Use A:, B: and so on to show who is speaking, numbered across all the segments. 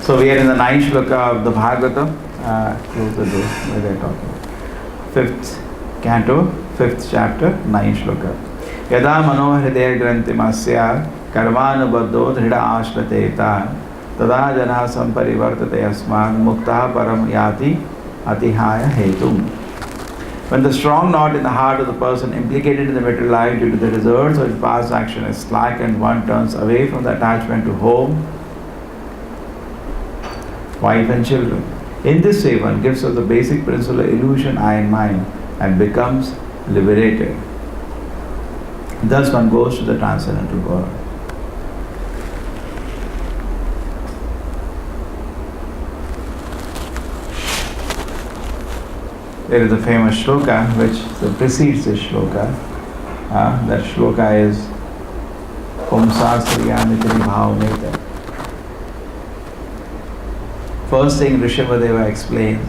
A: So we are in the ninth shloka of the Bhagavatam. Close the door where they are talking. Fifth canto, fifth chapter, ninth shloka. Yada mano hridaya grantimasya karmanubaddo dhrida ashrateta tada jana samparivartate asman mukta param yati atihaya hetum. When the strong knot in the heart of the person implicated in the material life due to the results of his past action is slack and one turns away from the attachment to home, wife and children. In this way, one gives us the basic principle of illusion, I and mine, and becomes liberated. Thus one goes to the transcendental world. There is a famous shloka which precedes this shloka. That shloka is Pumsa Sriyamitri Bhavameta. First thing Rishabhadeva explains.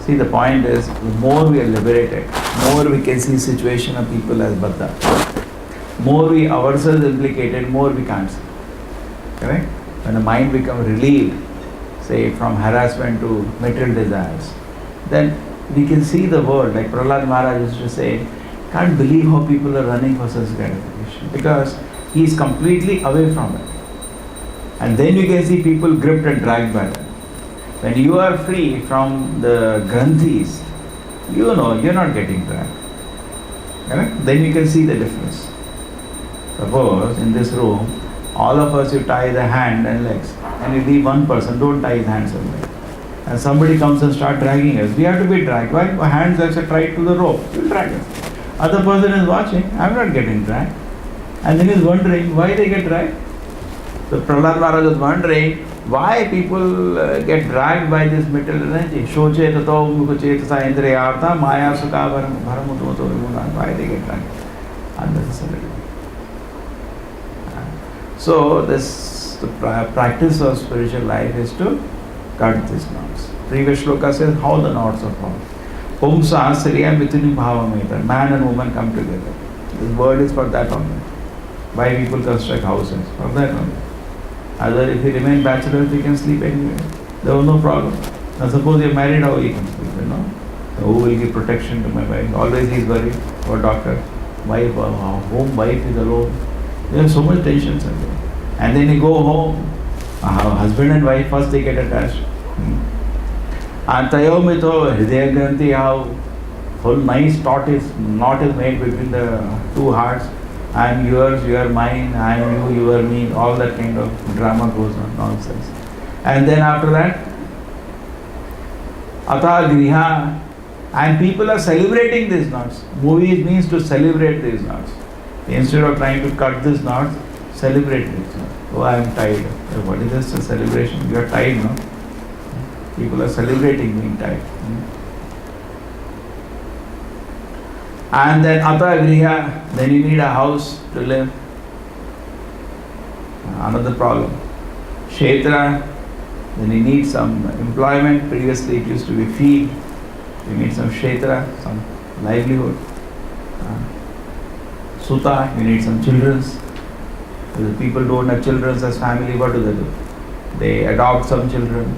A: See, the point is, the more we are liberated, more we can see situation of people as baddha. More we ourselves implicated, more we can't see. Correct? When the mind becomes relieved, say from harassment to material desires, then we can see the world. Like Prahlad Maharaj used to say, can't believe how people are running for such gratification, because he is completely away from it. And then you can see people gripped and dragged by them. When you are free from the granthis, you know you're not getting dragged. Correct? Then you can see the difference. Suppose in this room, all of us, you tie the hand and legs, and you leave one person, don't tie his hands and legs. And somebody comes and start dragging us. We have to be dragged. Why? Our hands are tied to the rope. You'll drag us. Other person is watching. I'm not getting dragged. And then he's wondering why they get dragged. So Prahlad Maharaj was wondering why people get dragged by this material energy. Shoche tato mukachetasa indriyartha maya sukha bharamutoto vimuna. Why they get dragged? Unnecessarily. So the practice of spiritual life is to cut these knots. Previous shloka says how the knots are formed. Pumsa Sriya Mithuni Bhavameta. Man and woman come together. This word is for that only. Why people construct houses? For that only. Other, if you remain bachelors, you can sleep anywhere. There was no problem. Now suppose you're married, how you can sleep, you know? Who will give protection to my wife? Always he's worried. Or doctor. Wife, home wife is alone. There's so much tension. And then you go home. Husband and wife, first they get attached. And Tayomito, Hridaya Granthi, how whole nice knot is made between the two hearts. I am yours, you are mine, I am you are me, all that kind of drama goes on, nonsense. And then after that, Atha Griha, and people are celebrating these knots. Movies means to celebrate these knots. Instead of trying to cut these knots, celebrate these knots. Oh, I am tied. What is this? A celebration? You are tied, no? People are celebrating being tied. And then Atha Griha, then you need a house to live. Another problem. Kshetra, then you need some employment. Previously it used to be field. You need some kshetra, some livelihood. Suta, you need some children. If people don't have children as family, what do? They adopt some children,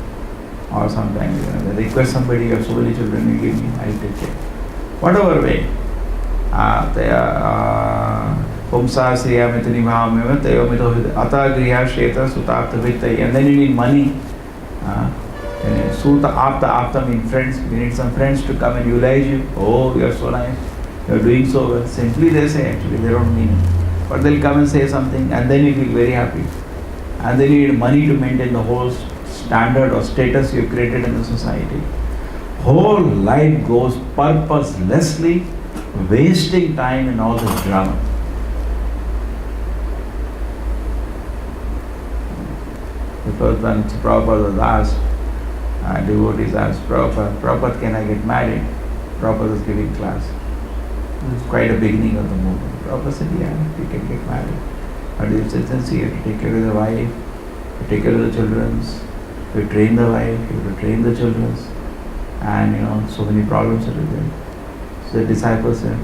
A: or sometimes they request somebody, you have so many children, you give me, I will take care. Whatever way. Pumsa Sriya Mithuni Bhavameva Tayomito Atha Griha Kshetra Suta Apta Vittai. And then you need money. Suta Apta means friends. You need some friends to come and utilize you. Oh, you are so nice. You are doing so well. Simply they say, actually, they don't mean it. But they'll come and say something, and then you feel very happy. And then you need money to maintain the whole standard or status you created in the society. Whole life goes purposelessly wasting time in all this drama. Because when Prabhupada was asked, devotees asked Prabhupada, can I get married? Prabhupada was giving class. It was quite a beginning of the movement. Prabhupada said, yeah, you can get married. But you have to take care of the wife, you take care of the children, you train the wife, you have to train the children, and so many problems are there. So the disciples said,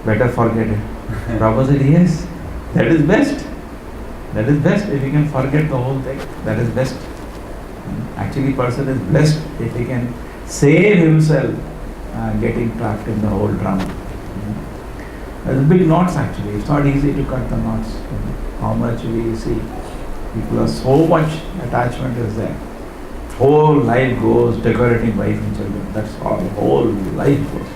A: better forget it. Prabhupada said, yes, that is best. That is best. If you can forget the whole thing, that is best. Actually, person is blessed if he can save himself getting trapped in the whole drama. There's big knots actually. It's not easy to cut the knots. How much we see. People are so much attachment is there. Whole life goes decorating wife and children. That's all. Whole life goes.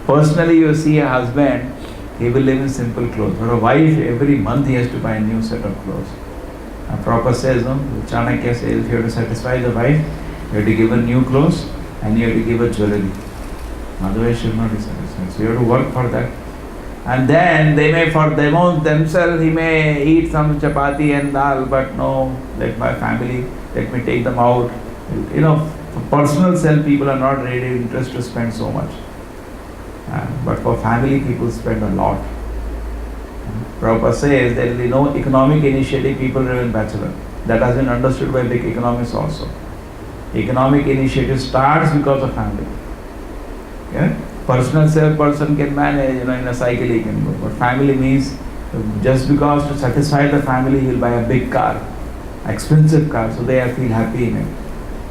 A: Personally, you see a husband, he will live in simple clothes. For a wife, every month he has to buy a new set of clothes. Prabhupada says, Chanakya says, if you have to satisfy the wife, you have to give her new clothes and you have to give her jewelry. Otherwise, you will not be satisfied. So you have to work for that. And then they may, for themselves, he may eat some chapati and dal, but no, let my family, let me take them out. You know, for personal self, people are not really interested to spend so much. But for family, people spend a lot. Prabhupada says there will be no economic initiative, people remain bachelor. That has been understood by big economists also. Economic initiative starts because of family. Yeah? Personal self person can manage, in a cycle he can go. But family means just because to satisfy the family he'll buy a big car, expensive car, so they feel happy in it.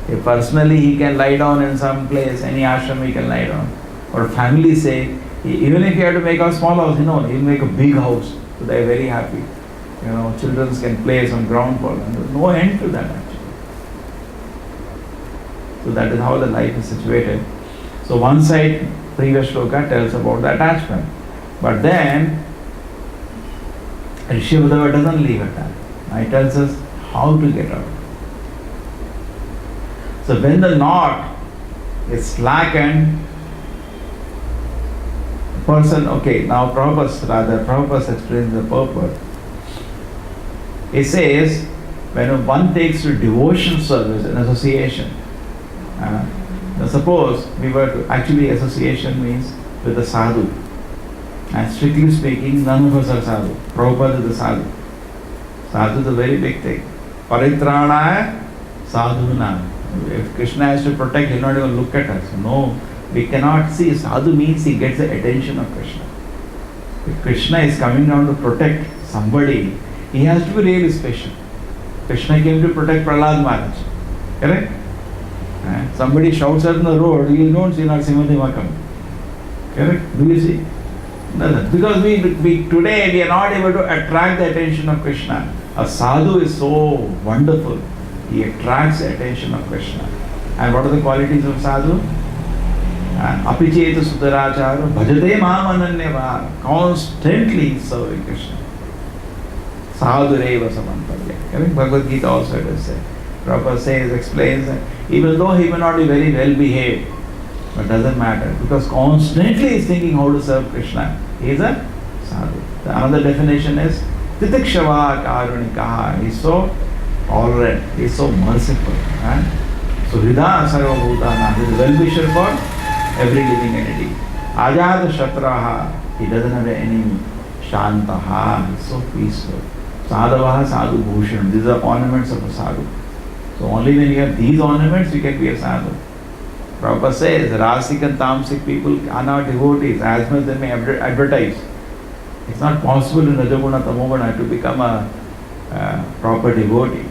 A: If personally he can lie down in some place, any ashram he can lie down. Or family say, even if you have to make a small house, he'll make a big house. So they are very happy. Children can play some ground ball. And there's no end to that actually. So that is how the life is situated. So one side, previous shloka tells about the attachment. But then, Rishi Uddhava doesn't leave it that. He tells us how to get out. So when the knot is slackened, person, now Prabhupada explains the purpose. He says, when one takes to devotion service and association, now suppose we were to, actually association means with a sadhu. And strictly speaking, none of us are sadhu. Prabhupada is the sadhu. Sadhu is a very big thing. Paritranaya sadhunam. If Krishna has to protect, he will not even look at us. No, we cannot see. Sadhu means he gets the attention of Krishna. If Krishna is coming down to protect somebody, he has to be really special. Krishna came to protect Prahlad Maharaj. Correct? Somebody shouts out on the road, you don't see Narasimha coming. Correct? Do you see? No. Because we today we are not able to attract the attention of Krishna. A sadhu is so wonderful. He attracts the attention of Krishna. And what are the qualities of sadhu? Apichet Sudarachara, Bhajate Mam Ananyava, constantly serving Krishna. Sadhureva Samantarya. Correct? Bhagavad Gita also it is said. Prabhupada explains that even though he may not be very well behaved, but doesn't matter, because constantly he is thinking how to serve Krishna. He is a sadhu. Another definition is Titikshava Karunikaha. He is so tolerant, he is so merciful. So Hridaya Sarva Bhutana, he is a well-wisher for every living entity. Ajada Shatraha, he doesn't have an enemy. Shantaha, he is so peaceful. Sadhavaha Sadhu Bhushan, these are ornaments of a sadhu. So only when you have these ornaments, you can be a sadhu. Prabhupada says, Rasik and Tamsik people are not devotees, as much as they may advertise. It's not possible in Rajaguna Tamoguna to become a proper devotee.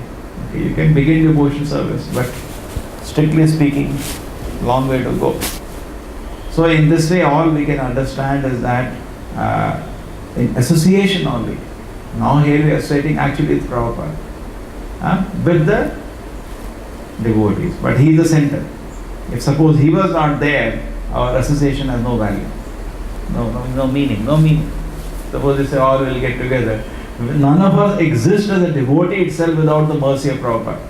A: You can begin devotion service, but strictly speaking, long way to go. So in this way, all we can understand is that in association only. Now here we are stating actually it's Prabhupada with the devotees, but he is the center. If suppose he was not there, our association has no value, no meaning. Suppose they say all will get together. None of us exist as a devotee itself without the mercy of Prabhupada.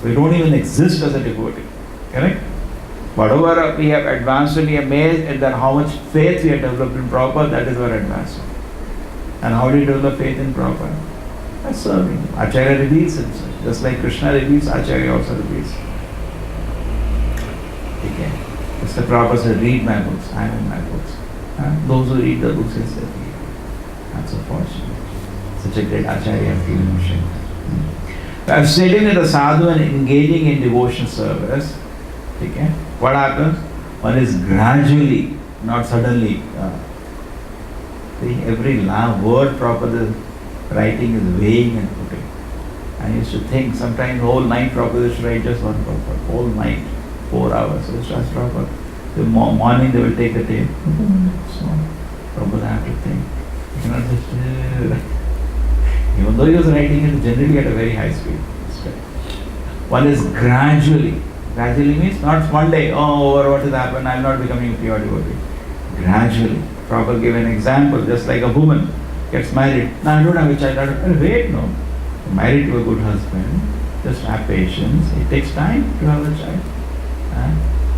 A: We don't even exist as a devotee. Correct? Whatever we have advanced and we are amazed at that how much faith we have developed in Prabhupada, that is our advancement. And how do you develop faith in Prabhupada? By serving. Acharya reveals himself. Just like Krishna reveals, Acharya also reveals. Okay. Mr. Prabhupada said, read my books. I am in my books. Those who read the books, he said, that's so fortunate. Such a great Acharya feeling Sri. I have stated that a sadhu and engaging in devotion service, okay, what happens? One is gradually, not suddenly. Every word Prabhupada writing is weighing and putting. I used to think sometimes whole night Prabhupada used to write just one Prabhupada, whole night, 4 hours. So it's just Prabhupada. The morning they will take the tape. So Prabhupada have to think. You cannot just even though he was writing it generally at a very high speed. One is gradually. Gradually means not one day, what has happened, I am not becoming a pure devotee. Gradually. Prabhupada gave an example, just like a woman gets married. Now I don't have a child. Wait, no. Married to a good husband, just have patience. It takes time to have a child.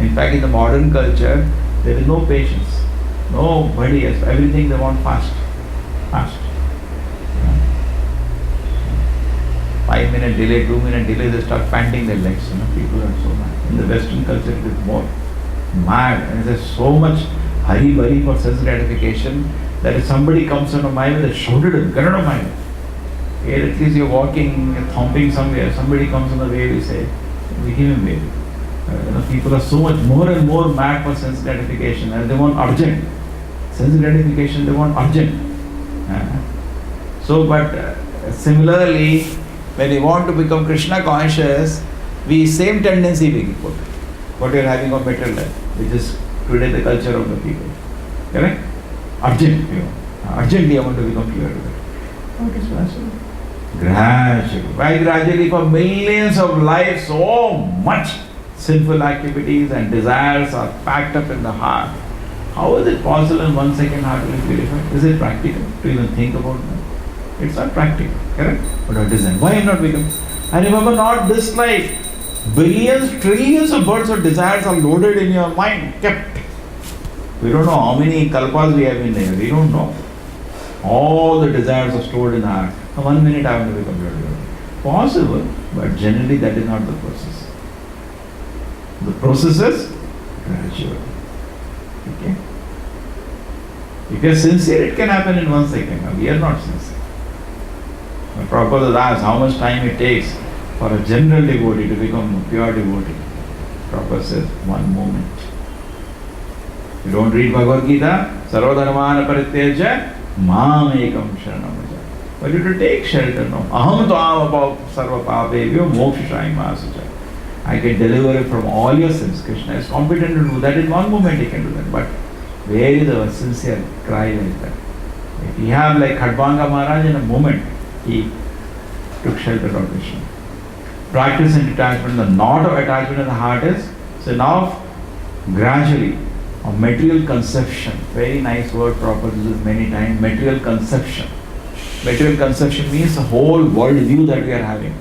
A: In fact, in the modern culture, There is no patience. Nobody else. Everything they want fast. Fast. 5-minute delay, 2-minute delay, they start panting their legs. People are so mad. In the Western culture, it is more mad. And there's so much hurry-burry for sense gratification that if somebody comes on a mile with a shoulder gun on a mile, here at least you're walking, you're thumping somewhere, somebody comes on the way, you say, we give him way. People are so much more and more mad for sense gratification, and they want urgent. Sense gratification, they want urgent. Similarly, when we want to become Krishna conscious, same tendency we put. What we are having of material life, which is today the culture of the people. Correct? Urgent. Urgently I want to become pure. What is possible? Gradually. Why gradually? For millions of lives, so much sinful activities and desires are packed up in the heart. How is it possible in 1 second heart will be purified? Is it practical to even think about that? It's not practical, correct? But what is that? Why am I not become? And remember, not this life. Billions, trillions of birds of desires are loaded in your mind, kept. We don't know how many kalpas we have in there. We don't know. All the desires are stored in the heart. 1 minute I want to become pure. Possible, but generally that is not the process. The process is gradual. Okay? If you are sincere, it can happen in 1 second. Now, we are not sincere. The Prabhupada asks how much time it takes for a general devotee to become a pure devotee. Prabhupada says 1 moment. You don't read Bhagavad Gita, Sarvadharmana Parityajya, Mam Ekam Sharanam Vraja. But you have to take shelter now. Aham Tvam Sarva Papebhyo Mokshashayim Asucha. I can deliver it from all your sins. Krishna is competent to do that. In 1 moment he can do that. But where is our sincere cry like that? If we have like Khadvanga Maharaj, in a moment he took shelter of Krishna. Practice and detachment, the knot of attachment in the heart is, so now gradually, a material conception, very nice word Prabhupada uses many times, material conception. Material conception means the whole world view that we are having.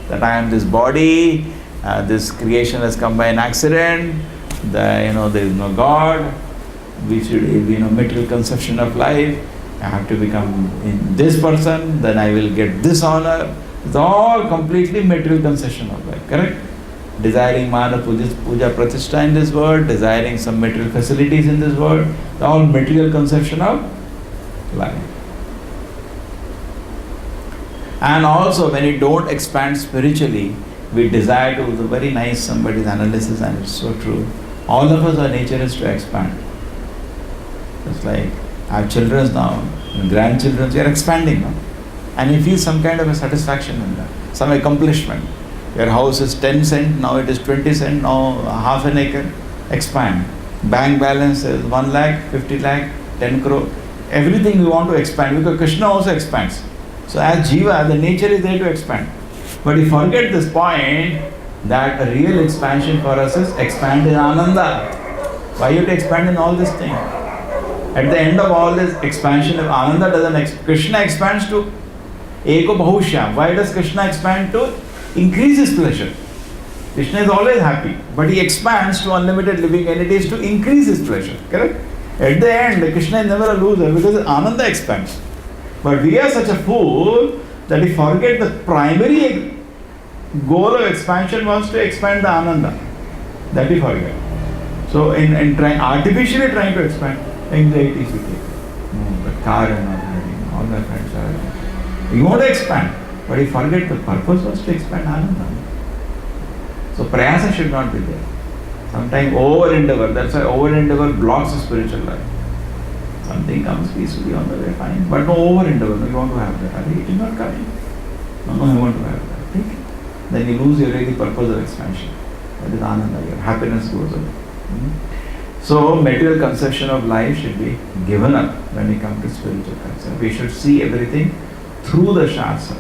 A: That I am this body, this creation has come by an accident, there is no God, we should, material conception of life, I have to become this person, then I will get this honor. It's all completely material conception of life, correct? Desiring mana, puja, pratishtha in this world, desiring some material facilities in this world, all material conception of life. And also when we don't expand spiritually, we desire to, the very nice somebody's analysis, and it's so true. All of us, our nature is to expand. It's like our children now, grandchildren, we are expanding now. And you feel some kind of a satisfaction in that, some accomplishment. Your house is 10 cent, now it is 20 cent, now half an acre, expand. Bank balance is 1 lakh, 50 lakh, 10 crore. Everything we want to expand, because Krishna also expands. So as Jiva, the nature is there to expand. But you forget this point, that a real expansion for us is expand in Ananda. Why you have to expand in all this thing? At the end of all this expansion, if Ananda doesn't Krishna expands to Eko Bahushyam. Why does Krishna expand? To increase his pleasure. Krishna is always happy, but he expands to unlimited living entities to increase his pleasure. Correct? At the end, Krishna is never a loser because Ananda expands. But we are such a fool that we forget the primary goal of expansion was to expand the Ananda. That we forget. So in trying, artificially trying to expand, anxieties we take. The car and all my friends are. We want to expand, but we forget the purpose was to expand Ananda. So prayasa should not be there. Sometimes over endeavor, that's why over endeavor blocks the spiritual life. Something comes peacefully on the way, fine. But no over endeavor, no, you want to have that. It is not coming. No, you want to have that. Take it. Then you lose your really purpose of expansion. That is Ananda, your happiness goes away. So material conception of life should be given up when we come to spiritual concept. We should see everything through the Shastra.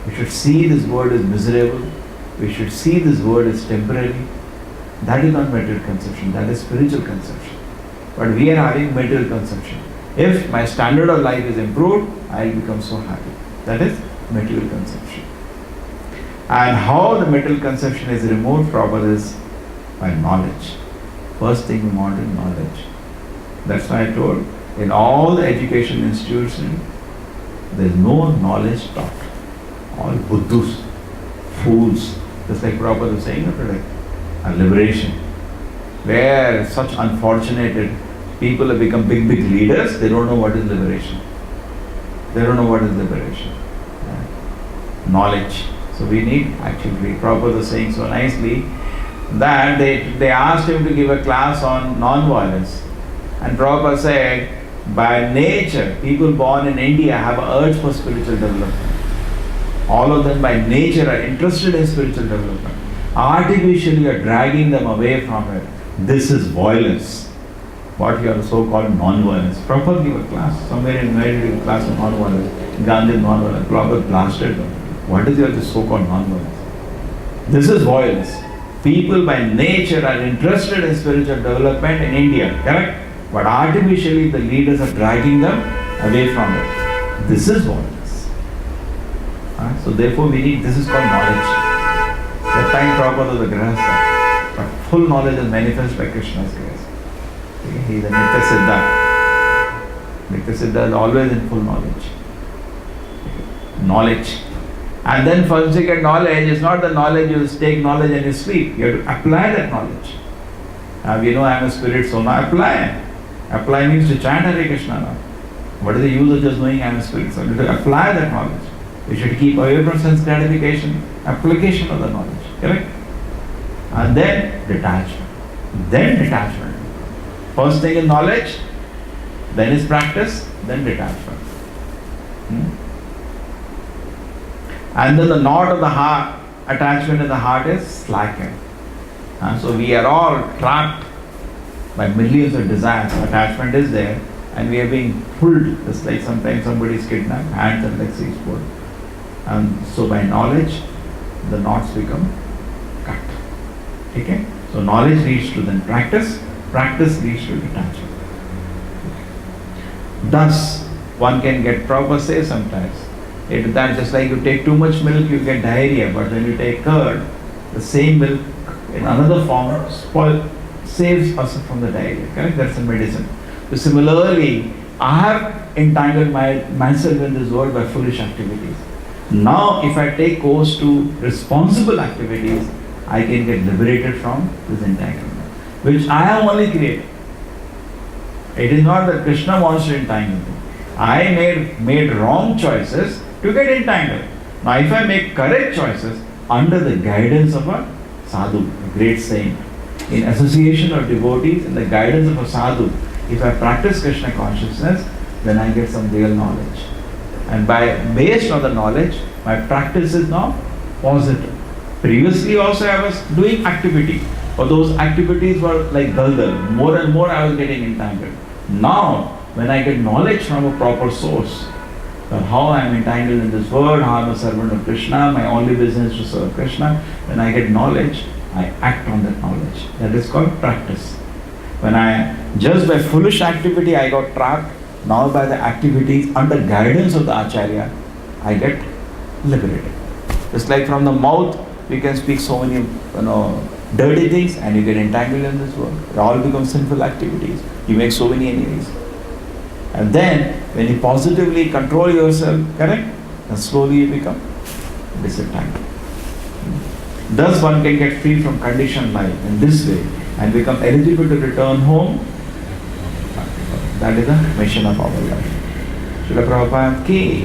A: We should see this world is miserable. We should see this world is temporary. That is not material conception, that is spiritual conception. But we are having material conception. If my standard of life is improved, I will become so happy. That is material conception. And how the material conception is removed, Prabhupada, is by knowledge. First thing we want is knowledge. That's why I told, in all the education institutions, there is no knowledge taught. All buddhus, fools, just like Prabhupada was saying today, a liberation. Where such unfortunate people have become big leaders, they don't know what is liberation. They don't know what is liberation. Knowledge. So we need, actually, Prabhupada was saying so nicely that they asked him to give a class on non-violence. And Prabhupada said, by nature, people born in India have an urge for spiritual development. All of them by nature are interested in spiritual development. Artificially are dragging them away from it. This is violence. What you are so-called non-violence. Prabhupada gave a class, somewhere invited a class on non-violence. Gandhi non-violence. Prabhupada blasted them. What is this so-called non-violence? This is violence. People by nature are interested in spiritual development in India, correct? But artificially the leaders are dragging them away from it. This is violence. So therefore we need, this is called knowledge. That time Prabhupada was a grahastha, but full knowledge is manifest by Krishna's grace. He is a Nitya Siddha. Nitya Siddha is always in full knowledge. Knowledge. And then once you get knowledge, it's not the knowledge you just take knowledge and you sleep. You have to apply that knowledge. We know I am a spirit, so now apply. Apply means to chant Hare Krishna now. What is the use of just knowing I am a spirit? So you have to apply that knowledge. You should keep away from sense gratification, application of the knowledge. Correct? And then detachment. Then detachment. First thing is knowledge, then is practice, then detachment. And then the knot of the heart, attachment in the heart is slackened. So we are all trapped by millions of desires. Attachment is there and we are being pulled, just like sometimes somebody is kidnapped, hands and legs is pulled. And so by knowledge, the knots become cut. Okay? So knowledge leads to then practice, practice leads to detachment. Thus, one can get, Prabhupada says sometimes, that just like you take too much milk, you get diarrhea, but when you take curd, the same milk in another form saves us from the diarrhea. Correct? That's a medicine. So similarly, I have entangled myself in this world by foolish activities. Now, if I take course to responsible activities, I can get liberated from this entanglement, which I have only created. It is not that Krishna wants to entangle me. I made wrong choices to get entangled. Now, if I make correct choices under the guidance of a sadhu, a great saint, in association of devotees, in the guidance of a sadhu, if I practice Krishna consciousness, then I get some real knowledge. And based on the knowledge, my practice is now positive. Previously also I was doing activity, but those activities were like daldal. More and more I was getting entangled. Now, when I get knowledge from a proper source, that how I am entangled in this world, how I am a servant of Krishna, my only business is to serve Krishna, when I get knowledge, I act on that knowledge. That is called practice. When just by foolish activity I got trapped, now by the activities under guidance of the Acharya, I get liberated. Just like from the mouth, we can speak so many, dirty things and you get entangled in this world. It all becomes sinful activities. You make so many enemies. And then, when you positively control yourself, correct? Then slowly you become disentangled. Thus one can get free from conditioned life in this way and become eligible to return home. That is the mission of our life. Srila Prabhupada ki